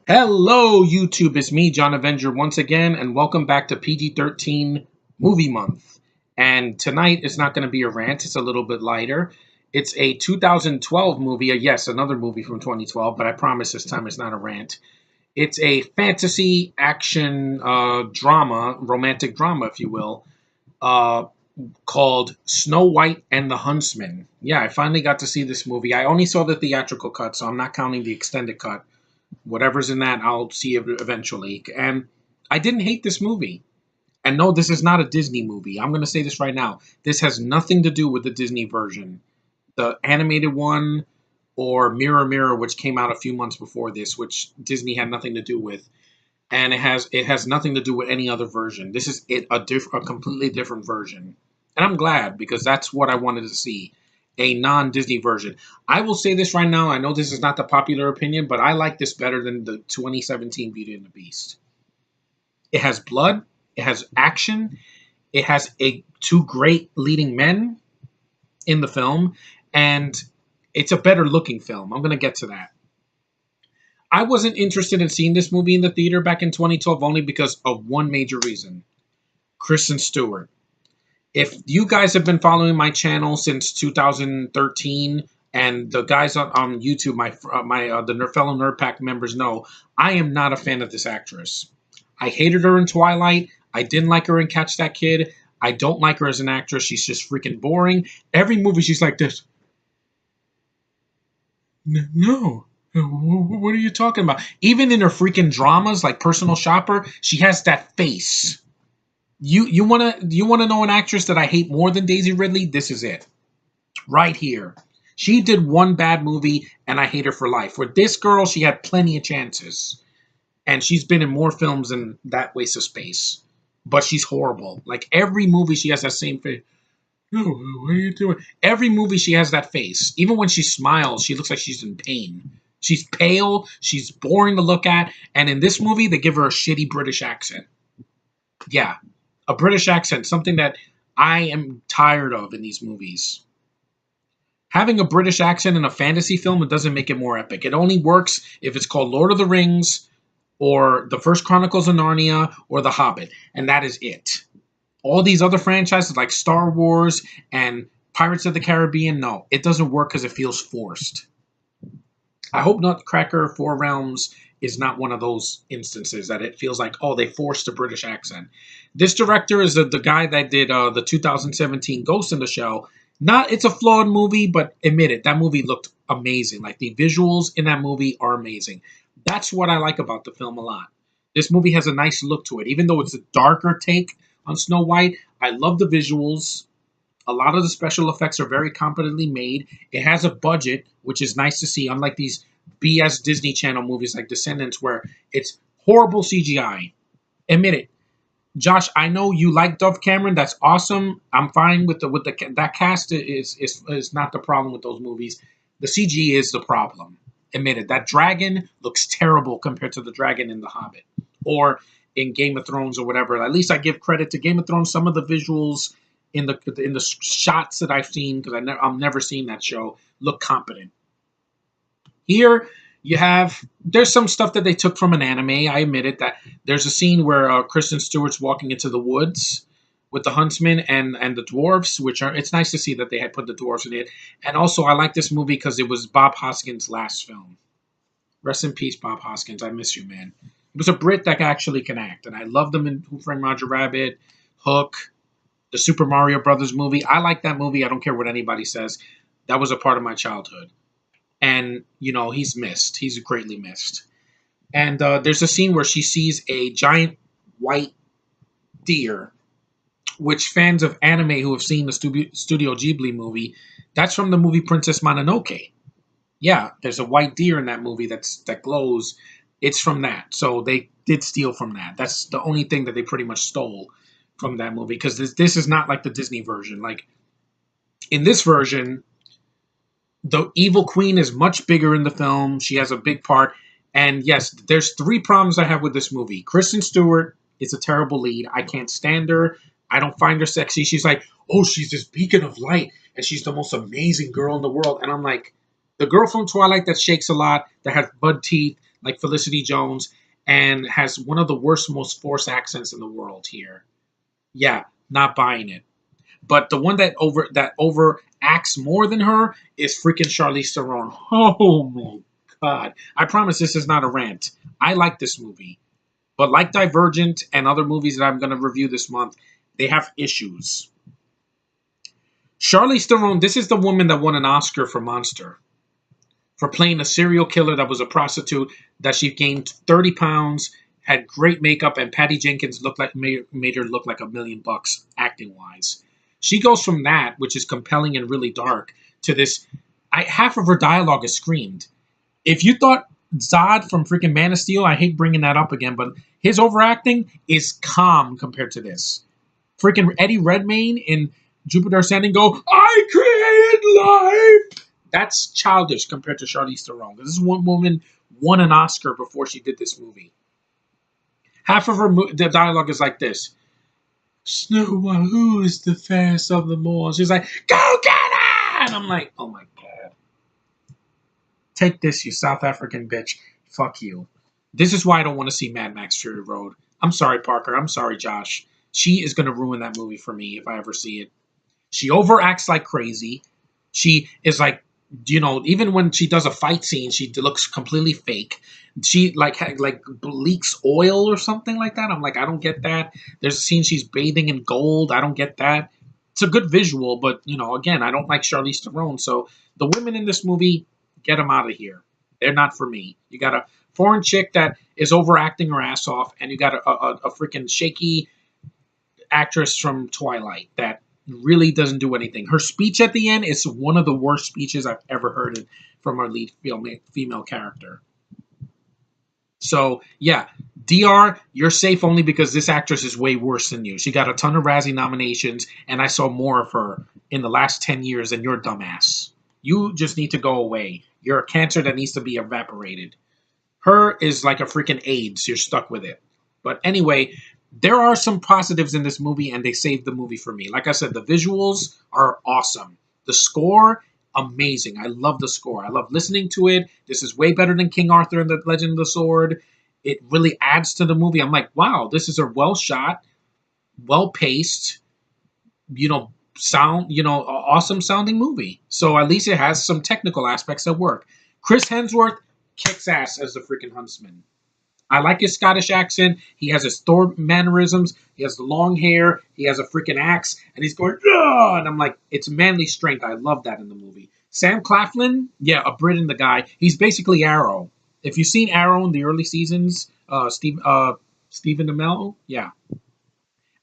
Hello, YouTube. It's me, John Avenger, once again, and welcome back to PG-13 Movie Month. And tonight it's not going to be a rant, it's a little bit lighter. It's a 2012 movie, yes, another movie from 2012, but I promise this time it's not a rant. It's a fantasy action drama, romantic drama, if you will, uh, called Snow White and the Huntsman. Yeah, I finally got to see this movie. I only saw the theatrical cut, so I'm not counting the extended cut. Whatever's in that, I'll see it eventually. And I didn't hate this movie. And no, this is not a Disney movie. I'm going to say this right now. This has nothing to do with the Disney version. The animated one or Mirror Mirror, which came out a few months before this, which Disney had nothing to do with. And it has nothing to do with any other version. This is a completely different version. And I'm glad because that's what I wanted to see. A non-Disney version. I will say this right now. I know this is not the popular opinion, but I like this better than the 2017 Beauty and the Beast. It has blood. It has action. It has two great leading men in the film, and it's a better looking film. I'm going to get to that. I wasn't interested in seeing this movie in the theater back in 2012 only because of one major reason: Kristen Stewart. If you guys have been following my channel since 2013, and the guys on YouTube, the fellow Nerd Pack members know, I am not a fan of this actress. I hated her in Twilight. I didn't like her in Catch That Kid. I don't like her as an actress. She's just freaking boring. Every movie she's like this. No. What are you talking about? Even in her freaking dramas like Personal Shopper, she has that face. You wanna know an actress that I hate more than Daisy Ridley? This is it. Right here. She did one bad movie and I hate her for life. For this girl, she had plenty of chances. And she's been in more films than that waste of space. But she's horrible. Like every movie she has that same face. No, what are you doing? Every movie she has that face. Even when she smiles, she looks like she's in pain. She's pale, she's boring to look at, and in this movie they give her a shitty British accent. Yeah, a British accent, something that I am tired of in these movies. Having a British accent in a fantasy film, it doesn't make it more epic. It only works if it's called Lord of the Rings or The First Chronicles of Narnia or The Hobbit, and that is it. All these other franchises like Star Wars and Pirates of the Caribbean, no, it doesn't work because it feels forced. I hope Nutcracker Four Realms is not one of those instances that it feels like, oh, they forced a British accent. This director is the guy that did the 2017 Ghost in the Shell. It's a flawed movie, but admit it, that movie looked amazing. Like the visuals in that movie are amazing. That's what I like about the film a lot. This movie has a nice look to it, even though it's a darker take on Snow White. I love the visuals. A lot of the special effects are very competently made. It has a budget, which is nice to see, unlike these BS Disney Channel movies like Descendants, where it's horrible CGI. Admit it. Josh, I know you like Dove Cameron. That's awesome. I'm fine with that cast is not the problem with those movies. The CG is the problem. Admit it. That dragon looks terrible compared to the dragon in The Hobbit or in Game of Thrones or whatever. At least I give credit to Game of Thrones. Some of the visuals in the shots that I've seen, because I'm never seeing that show, look competent. Here there's some stuff that they took from an anime. I admit it. That there's a scene where Kristen Stewart's walking into the woods with the huntsman and the dwarves, it's nice to see that they had put the dwarves in it. And also I like this movie because it was Bob Hoskins' last film. Rest in peace, Bob Hoskins. I miss you, man. It was a Brit that actually can act, and I loved him in Who Framed Roger Rabbit, Hook, the Super Mario Brothers movie. I like that movie. I don't care what anybody says. That was a part of my childhood. And, he's missed. He's greatly missed. And there's a scene where she sees a giant white deer, which fans of anime who have seen the Studio Ghibli movie, that's from the movie Princess Mononoke. Yeah, there's a white deer in that movie that glows. It's from that. So they did steal from that. That's the only thing that they pretty much stole from that movie, because this is not like the Disney version. Like in this version, the evil queen is much bigger in the film. She has a big part. And yes, there's three problems I have with this movie. Kristen Stewart is a terrible lead. I can't stand her. I don't find her sexy. She's like, oh, she's this beacon of light, and she's the most amazing girl in the world. And I'm like, the girl from Twilight that shakes a lot, that has bud teeth, like Felicity Jones, and has one of the worst, most forced accents in the world here. Yeah, not buying it. But the one that overacts more than her is freaking Charlize Theron. Oh my god! I promise this is not a rant. I like this movie, but like Divergent and other movies that I'm going to review this month, they have issues. Charlize Theron. This is the woman that won an Oscar for Monster for playing a serial killer that was a prostitute. That she gained 30 pounds, had great makeup, and Patty Jenkins looked like made her look like $1 million acting wise. She goes from that, which is compelling and really dark, to this. Half of her dialogue is screamed. If you thought Zod from freaking Man of Steel, I hate bringing that up again, but his overacting is calm compared to this. Freaking Eddie Redmayne in Jupiter Ascending go, I created life. That's childish compared to Charlize Theron. This is one woman won an Oscar before she did this movie. Half of the dialogue is like this: Snow White, who is the fairest of them all? She's like, go get her! And I'm like, oh my god. Take this, you South African bitch. Fuck you. This is why I don't want to see Mad Max Fury Road. I'm sorry, Parker. I'm sorry, Josh. She is going to ruin that movie for me if I ever see it. She overacts like crazy. She is like, even when she does a fight scene, she looks completely fake. She like leaks oil or something like that. I'm like, I don't get that. There's a scene she's bathing in gold. I don't get that. It's a good visual, but again, I don't like Charlize Theron. So the women in this movie, get them out of here. They're not for me. You got a foreign chick that is overacting her ass off, and you got a freaking shaky actress from Twilight that really doesn't do anything. Her speech at the end is one of the worst speeches I've ever heard from our lead female character. So, yeah, DR, you're safe only because this actress is way worse than you. She got a ton of Razzie nominations, and I saw more of her in the last 10 years than your dumbass. You just need to go away. You're a cancer that needs to be evaporated. Her is like a freaking AIDS. You're stuck with it. But anyway, there are some positives in this movie, and they saved the movie for me. Like I said, the visuals are awesome. The score, amazing. I love the score. I love listening to it. This is way better than King Arthur and the Legend of the Sword. It really adds to the movie. I'm like, wow, this is a well shot, well paced, awesome sounding movie. So at least it has some technical aspects that work. Chris Hemsworth kicks ass as the freaking huntsman. I like his Scottish accent. He has his Thor mannerisms. He has the long hair. He has a freaking axe. And he's going, "Ugh!" And I'm like, it's manly strength. I love that in the movie. Sam Claflin, yeah, a Brit in the guy. He's basically Arrow. If you've seen Arrow in the early seasons, Stephen Amell, yeah.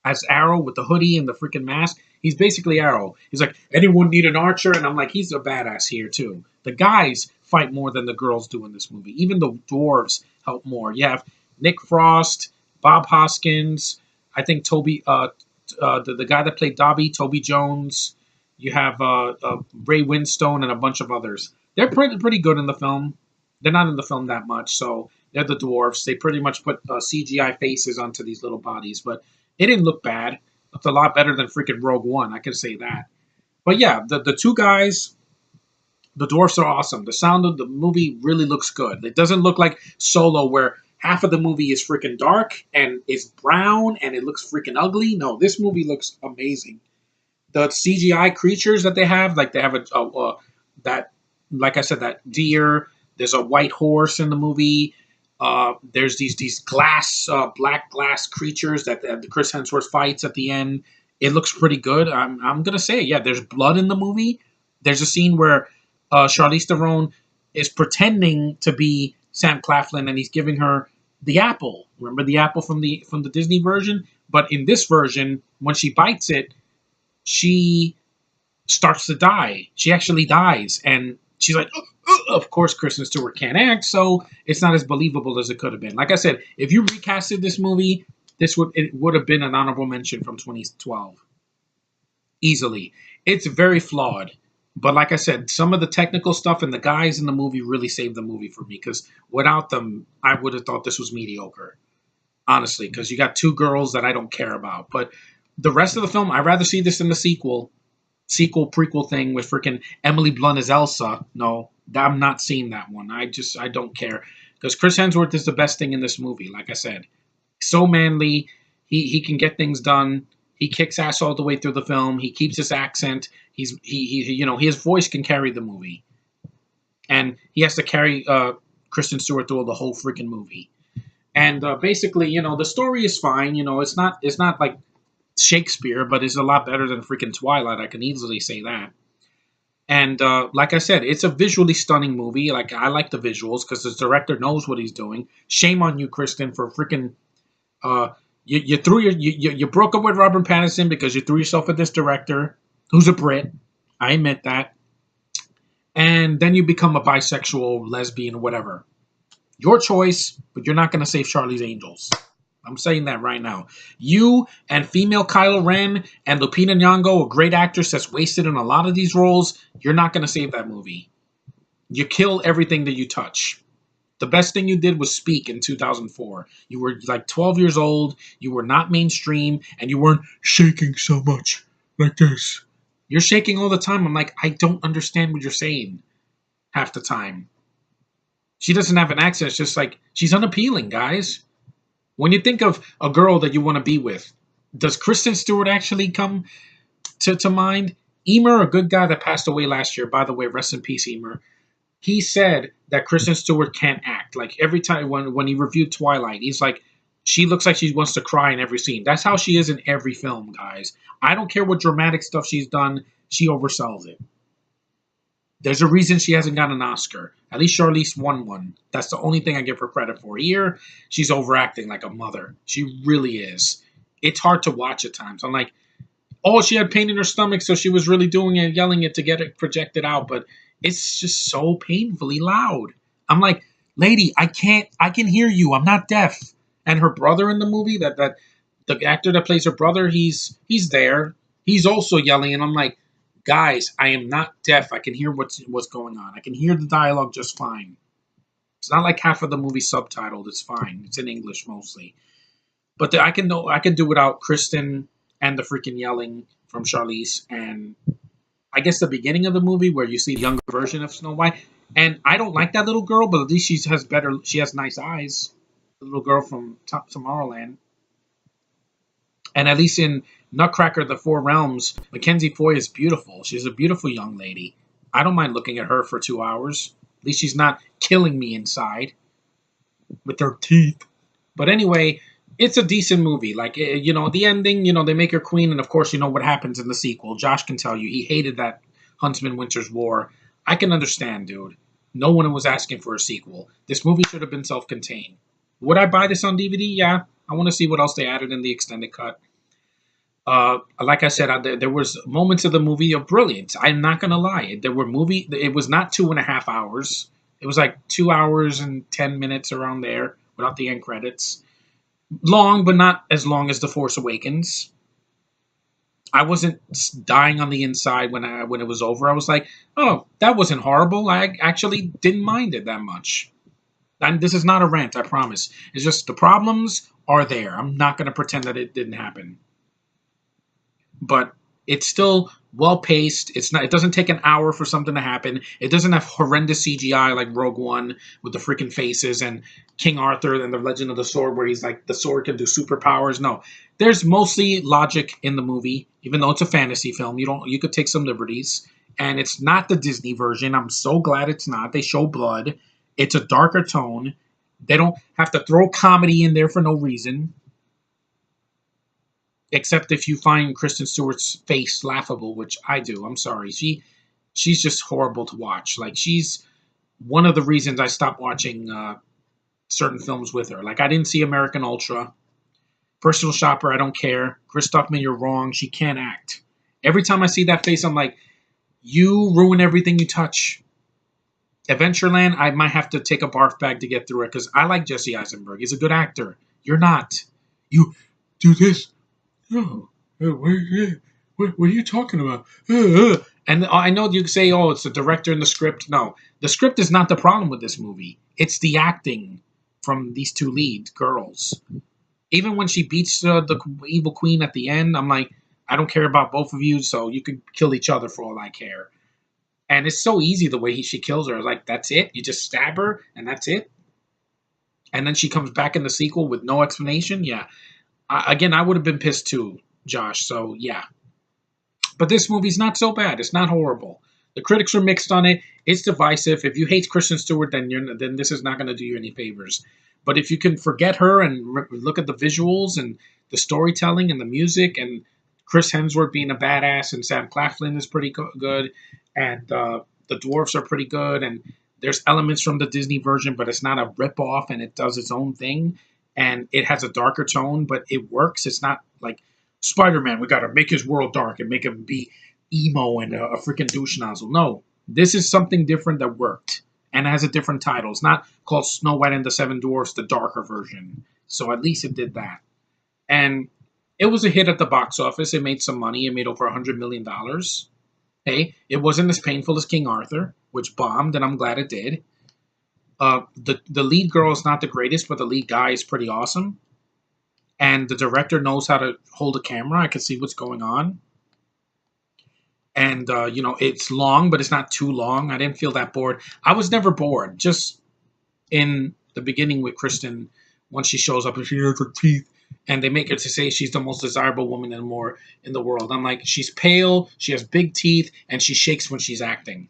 As Arrow with the hoodie and the freaking mask, he's basically Arrow. He's like, anyone need an archer? And I'm like, he's a badass here, too. The guys fight more than the girls do in this movie. Even the dwarves help more. You have Nick Frost, Bob Hoskins, I think the guy that played Dobby, Toby Jones. You have Ray Winstone and a bunch of others. They're pretty good in the film. They're not in the film that much, so they're the dwarves. They pretty much put CGI faces onto these little bodies, but it didn't look bad. It looked a lot better than freaking Rogue One, I can say that. But yeah, the two guys, the dwarfs are awesome. The sound of the movie really looks good. It doesn't look like Solo where half of the movie is freaking dark and is brown and it looks freaking ugly. No, this movie looks amazing. The CGI creatures that they have, like they have that, like I said, that deer. There's a white horse in the movie. There's these black glass creatures that the Chris Hemsworth fights at the end. It looks pretty good. I'm gonna say, yeah. There's blood in the movie. There's a scene where Charlize Theron is pretending to be Sam Claflin, and he's giving her the apple. Remember the apple from the Disney version? But in this version, when she bites it, she starts to die. She actually dies, and she's like, of course, Kristen Stewart can't act, so it's not as believable as it could have been. Like I said, if you recasted this movie, it would have been an honorable mention from 2012. Easily. It's very flawed. But like I said, some of the technical stuff and the guys in the movie really saved the movie for me, because without them, I would have thought this was mediocre. Honestly, because you got two girls that I don't care about. But the rest of the film, I'd rather see this in the sequel prequel thing with freaking Emily Blunt as Elsa. No, I'm not seeing that one. I don't care. Because Chris Hemsworth is the best thing in this movie. Like I said, so manly. He can get things done. He kicks ass all the way through the film. He keeps his accent. His voice can carry the movie, and he has to carry Kristen Stewart through the whole freaking movie. And basically, the story is fine. It's not like Shakespeare, but it's a lot better than freaking Twilight. I can easily say that. And like I said, it's a visually stunning movie. Like I like the visuals because the director knows what he's doing. Shame on you, Kristen, for freaking you threw you broke up with Robert Pattinson because you threw yourself at this director who's a Brit. I admit that. And then you become a bisexual, lesbian, whatever. Your choice, but you're not going to save Charlie's Angels. I'm saying that right now. You and female Kylo Ren and Lupita Nyong'o, a great actress that's wasted in a lot of these roles, you're not going to save that movie. You kill everything that you touch. The best thing you did was Speak in 2004. You were like 12 years old, you were not mainstream, and you weren't shaking so much like this. You're shaking all the time. I'm like, I don't understand what you're saying half the time. She doesn't have an accent. It's just like, she's unappealing, guys. When you think of a girl that you want to be with, does Kristen Stewart actually come to mind? Emer, a good guy that passed away last year, by the way, rest in peace, Emer. He said that Kristen Stewart can't act. Like every time when he reviewed Twilight, he's like, she looks like she wants to cry in every scene. That's how she is in every film, guys. I don't care what dramatic stuff she's done, she oversells it. There's a reason she hasn't gotten an Oscar. At least Charlize won one. That's the only thing I give her credit for. Here, she's overacting like a mother. She really is. It's hard to watch at times. I'm like, oh, she had pain in her stomach, so she was really doing it, yelling it to get it projected out. But it's just so painfully loud. I'm like, lady, I can hear you. I'm not deaf. And her brother in the movie, that the actor that plays her brother, he's there. He's also yelling, and I'm like, guys, I am not deaf. I can hear what's going on. I can hear the dialogue just fine. It's not like half of the movie subtitled. It's fine. It's in English mostly. But I can do without Kristen and the freaking yelling from Charlize, and I guess the beginning of the movie where you see the younger version of Snow White. And I don't like that little girl, but at least she has nice eyes. The little girl from Tomorrowland. And at least in Nutcracker, the Four Realms, Mackenzie Foy is beautiful. She's a beautiful young lady. I don't mind looking at her for 2 hours. At least she's not killing me inside with her teeth. But anyway, it's a decent movie. Like, the ending, they make her queen, and of course, you know what happens in the sequel. Josh can tell you he hated that Huntsman Winter's War. I can understand, dude. No one was asking for a sequel. This movie should have been self-contained. Would I buy this on DVD? Yeah. I want to see what else they added in the extended cut. Like I said, there was moments of the movie of brilliance. I'm not gonna lie. It was not 2.5 hours. It was like 2 hours and 10 minutes around there without the end credits. Long, but not as long as The Force Awakens. I wasn't dying on the inside when it was over. I was like, oh, that wasn't horrible. I actually didn't mind it that much. And this is not a rant, I promise. It's just the problems are there. I'm not going to pretend that it didn't happen. But it's still well paced. It doesn't take an hour for something to happen. It doesn't have horrendous CGI like Rogue One with the freaking faces and King Arthur and the Legend of the Sword where he's like the sword can do superpowers. No. There's mostly logic in the movie, even though it's a fantasy film. You could take some liberties. And it's not the Disney version. I'm so glad it's not. They show blood. It's a darker tone. They don't have to throw comedy in there for no reason. Except if you find Kristen Stewart's face laughable, which I do. I'm sorry. She's just horrible to watch. Like, she's one of the reasons I stopped watching certain films with her. Like, I didn't see American Ultra. Personal Shopper, I don't care. Chris Stuckman, you're wrong. She can't act. Every time I see that face, I'm like, you ruin everything you touch. Adventureland, I might have to take a barf bag to get through it because I like Jesse Eisenberg. He's a good actor. You're not. You do this. Oh, what are you talking about? And I know you say, oh, it's the director and the script. No, the script is not the problem with this movie. It's the acting from these two lead girls. Even when she beats the evil queen at the end, I'm like, I don't care about both of you, so you can kill each other for all I care. And it's so easy the way she kills her. Like, that's it? You just stab her, and that's it? and then she comes back in the sequel with no explanation. Yeah, again, I would have been pissed too, Josh. So yeah, but this movie's not so bad. It's not horrible. The critics are mixed on it. It's divisive. If you hate Kristen Stewart, then this is not going to do you any favors. But if you can forget her and look at the visuals and the storytelling and the music and Chris Hemsworth being a badass and Sam Claflin is pretty good, and the dwarfs are pretty good, and there's elements from the Disney version, but it's not a rip off, and it does its own thing, and it has a darker tone, but it works. It's not like Spider-Man. We got to make his world dark and make him be emo and a freaking douche nozzle. No, this is something different that worked and it has a different title. It's not called Snow White and the Seven Dwarfs, the darker version. So at least it did that. And it was a hit at the box office. It made some money. It made over $100 million. Hey, it wasn't as painful as King Arthur, which bombed, and I'm glad it did. The lead girl is not the greatest, but the lead guy is pretty awesome. And the director knows how to hold a camera. I can see what's going on. And it's long, but it's not too long. I didn't feel that bored. I was never bored. Just in the beginning with Kristen, once she shows up and she has her teeth, and they make her to say she's the most desirable woman in the world. I'm like, she's pale, she has big teeth, and she shakes when she's acting.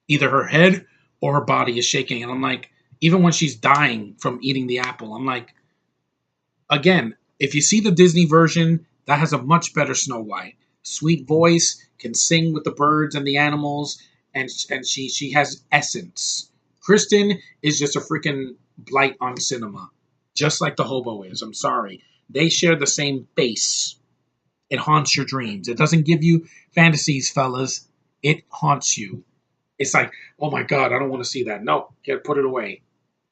Either her head or her body is shaking, and I'm like, even when she's dying from eating the apple, I'm like, again, if you see the Disney version, that has a much better Snow White. Sweet voice, can sing with the birds and the animals, and she has essence. Kristen is just a freaking blight on cinema, just like the hobo is. I'm sorry. They share the same face. It haunts your dreams. It doesn't give you fantasies, fellas. It haunts you. It's like, oh my God, I don't want to see that. No, put it away.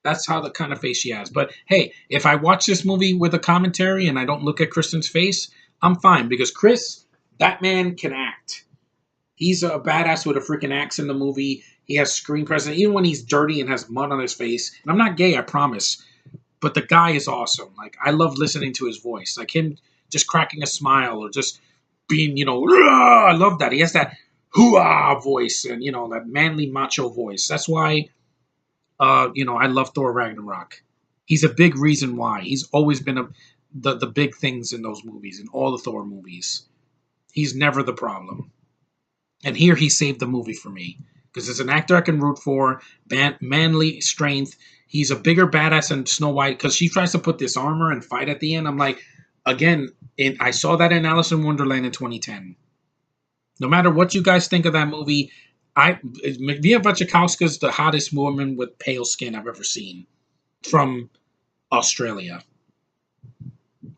That's how the kind of face she has. But hey, if I watch this movie with a commentary and I don't look at Kristen's face, I'm fine because Chris, that man can act. He's a badass with a freaking axe in the movie. He has screen presence, even when he's dirty and has mud on his face. And I'm not gay, I promise. But the guy is awesome. Like, I love listening to his voice. Like him just cracking a smile or just being, I love that. He has that hoo-ah voice and, that manly macho voice. That's why, I love Thor Ragnarok. He's a big reason why. He's always been the big things in those movies, in all the Thor movies. He's never the problem. And here he saved the movie for me. Because as an actor I can root for, manly strength. He's a bigger badass than Snow White because she tries to put this armor and fight at the end. I'm like, again, I saw that in Alice in Wonderland in 2010. No matter what you guys think of that movie, Mia Wasikowska is the hottest woman with pale skin I've ever seen from Australia.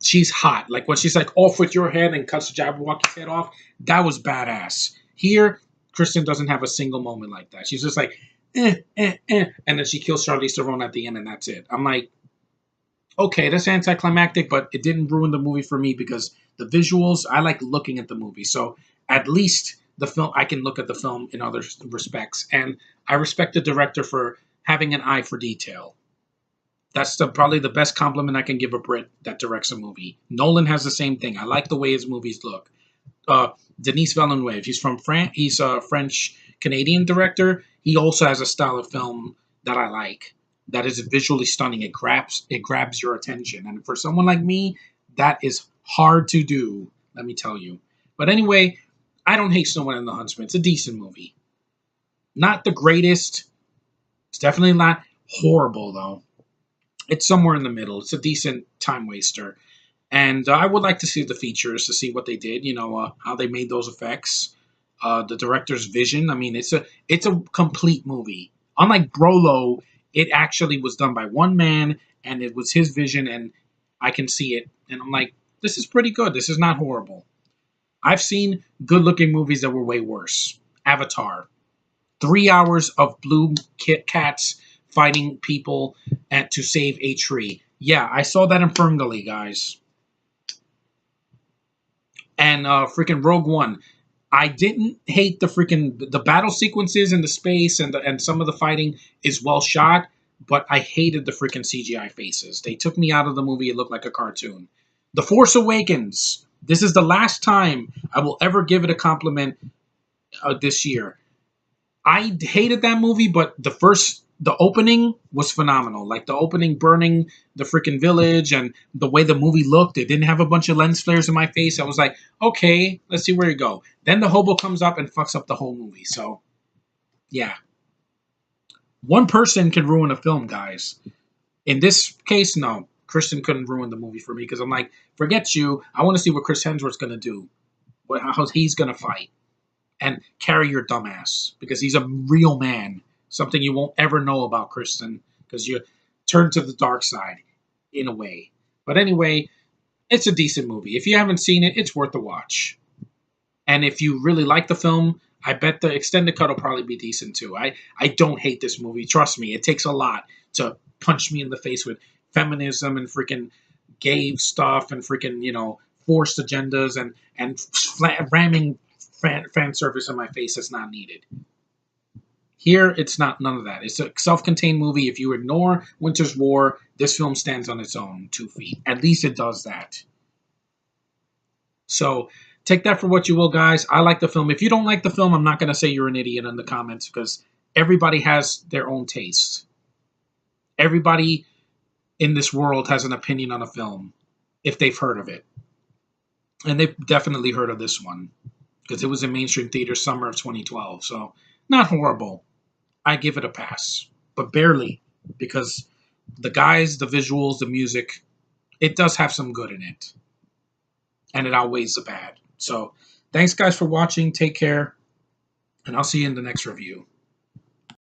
She's hot. Like when she's like, off with your head and cuts Jabberwocky's head off, that was badass. Here, Kristen doesn't have a single moment like that. She's just like, and then she kills Charlize Theron at the end, and that's it. I'm like, okay, that's anticlimactic, but it didn't ruin the movie for me because the visuals, I like looking at the movie. So at least the film, I can look at the film in other respects. And I respect the director for having an eye for detail. That's probably the best compliment I can give a Brit that directs a movie. Nolan has the same thing. I like the way his movies look. Denis Villeneuve, he's from France. He's a French-Canadian director. He also has a style of film that I like. That is visually stunning. It grabs your attention. And for someone like me, that is hard to do, let me tell you. But anyway, I don't hate Snow White and the Huntsman. It's a decent movie. Not the greatest. It's definitely not horrible, though. It's somewhere in the middle. It's a decent time waster. And I would like to see the features to see what they did, how they made those effects, the director's vision. I mean, it's a complete movie. Unlike Brolo, it actually was done by one man, and it was his vision, and I can see it. And I'm like, this is pretty good. This is not horrible. I've seen good-looking movies that were way worse. Avatar. 3 hours of blue cats fighting people to save a tree. Yeah, I saw that in Ferngully, guys. And freaking Rogue One. I didn't hate the battle sequences in the space and some of the fighting is well shot, but I hated the freaking CGI faces. They took me out of the movie. It looked like a cartoon. The Force Awakens. This is the last time I will ever give it a compliment this year. I hated that movie, but the first the opening was phenomenal. Like the opening burning the freaking village and the way the movie looked, it didn't have a bunch of lens flares in my face. I was like, okay, let's see where you go. Then the hobo comes up and fucks up the whole movie. So, yeah. One person can ruin a film, guys. In this case, no. Kristen couldn't ruin the movie for me because I'm like, forget you. I want to see what Chris Hemsworth's going to do, how he's going to fight and carry your dumbass because he's a real man. Something you won't ever know about Kristen because you turn to the dark side in a way. But anyway, it's a decent movie. If you haven't seen it, it's worth a watch. And if you really like the film, I bet the extended cut will probably be decent too. I don't hate this movie. Trust me, it takes a lot to punch me in the face with feminism and freaking gay stuff and freaking, forced agendas and ramming fan service in my face that's not needed. Here, it's not none of that. It's a self-contained movie. If you ignore Winter's War, this film stands on its own 2 feet. At least it does that. So take that for what you will, guys. I like the film. If you don't like the film, I'm not going to say you're an idiot in the comments because everybody has their own taste. Everybody in this world has an opinion on a film if they've heard of it. And they've definitely heard of this one because it was in mainstream theaters summer of 2012. So not horrible. I give it a pass, but barely because the guys, the visuals, the music, it does have some good in it. And it outweighs the bad. So thanks, guys, for watching. Take care. And I'll see you in the next review.